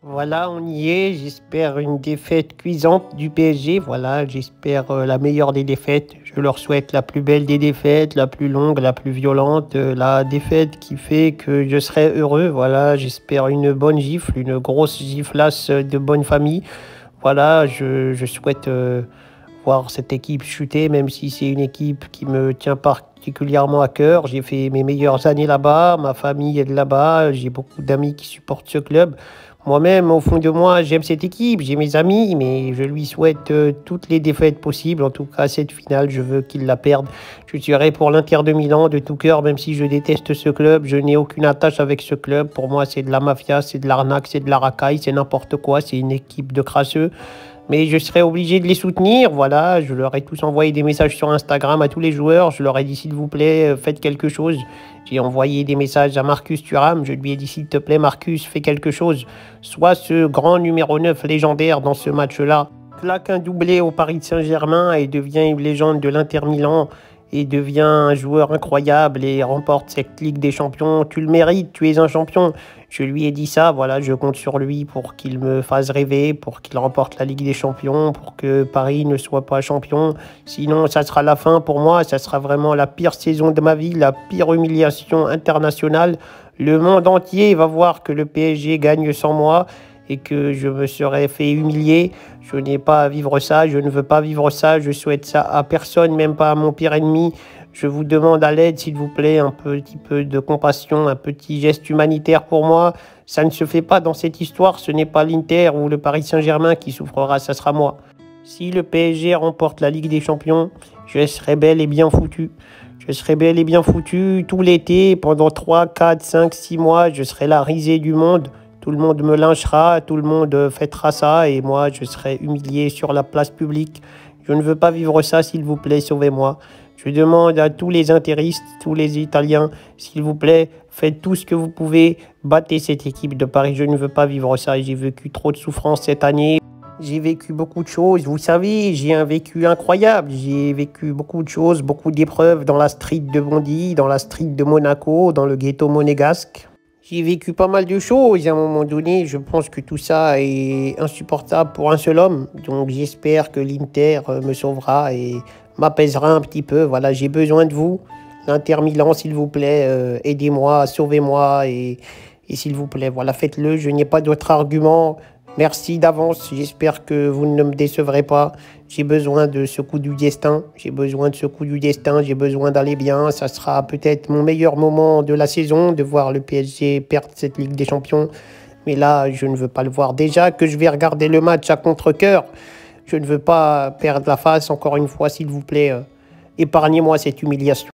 Voilà, on y est. J'espère une défaite cuisante du PSG. Voilà, j'espère la meilleure des défaites. Je leur souhaite la plus belle des défaites, la plus longue, la plus violente, la défaite qui fait que je serai heureux. Voilà, j'espère une bonne gifle, une grosse giflasse de bonne famille. Voilà, je souhaite voir cette équipe chuter, même si c'est une équipe qui me tient particulièrement à cœur. J'ai fait mes meilleures années là-bas, ma famille est de là-bas, j'ai beaucoup d'amis qui supportent ce club. Moi-même, au fond de moi, j'aime cette équipe, j'ai mes amis, mais je lui souhaite toutes les défaites possibles. En tout cas, cette finale, je veux qu'il la perde. Je serai pour l'Inter de Milan de tout cœur, même si je déteste ce club. Je n'ai aucune attache avec ce club. Pour moi, c'est de la mafia, c'est de l'arnaque, c'est de la racaille, c'est n'importe quoi. C'est une équipe de crasseux. Mais je serai obligé de les soutenir. Voilà, je leur ai tous envoyé des messages sur Instagram à tous les joueurs. Je leur ai dit, s'il vous plaît, faites quelque chose. J'ai envoyé des messages à Marcus Thuram. Je lui ai dit, s'il te plaît, Marcus, fais quelque chose. Sois ce grand numéro 9 légendaire dans ce match-là. Claque un doublé au Paris Saint-Germain et devient une légende de l'Inter Milan et devient un joueur incroyable et remporte cette Ligue des Champions. Tu le mérites, tu es un champion. Je lui ai dit ça, voilà, je compte sur lui pour qu'il me fasse rêver, pour qu'il remporte la Ligue des Champions, pour que Paris ne soit pas champion. Sinon, ça sera la fin pour moi, ça sera vraiment la pire saison de ma vie, la pire humiliation internationale. Le monde entier va voir que le PSG gagne sans moi et que je me serais fait humilier. Je n'ai pas à vivre ça, je ne veux pas vivre ça, je souhaite ça à personne, même pas à mon pire ennemi. Je vous demande à l'aide, s'il vous plaît, un petit peu de compassion, un petit geste humanitaire pour moi. Ça ne se fait pas dans cette histoire, ce n'est pas l'Inter ou le Paris Saint-Germain qui souffrira, ça sera moi. Si le PSG remporte la Ligue des Champions, je serai bel et bien foutu. Je serai bel et bien foutu tout l'été, pendant 3, 4, 5, 6 mois, je serai la risée du monde. Tout le monde me lynchera, tout le monde fêtera ça et moi, je serai humilié sur la place publique. Je ne veux pas vivre ça, s'il vous plaît, sauvez-moi. Je demande à tous les interistes, tous les Italiens, s'il vous plaît, faites tout ce que vous pouvez, battez cette équipe de Paris. Je ne veux pas vivre ça, j'ai vécu trop de souffrance cette année. J'ai vécu beaucoup de choses, vous savez, j'ai un vécu incroyable. J'ai vécu beaucoup de choses, beaucoup d'épreuves dans la street de Bondy, dans la street de Monaco, dans le ghetto monégasque. J'ai vécu pas mal de choses à un moment donné. Je pense que tout ça est insupportable pour un seul homme. Donc j'espère que l'Inter me sauvera et m'apaisera un petit peu. Voilà, j'ai besoin de vous. L'Inter Milan, s'il vous plaît, aidez-moi, sauvez-moi et s'il vous plaît, voilà, faites-le. Je n'ai pas d'autre argument. Merci d'avance. J'espère que vous ne me décevrez pas. J'ai besoin de ce coup du destin. J'ai besoin de ce coup du destin. J'ai besoin d'aller bien. Ça sera peut-être mon meilleur moment de la saison, de voir le PSG perdre cette Ligue des Champions. Mais là, je ne veux pas le voir. Déjà que je vais regarder le match à contre-cœur, je ne veux pas perdre la face. Encore une fois, s'il vous plaît, épargnez-moi cette humiliation.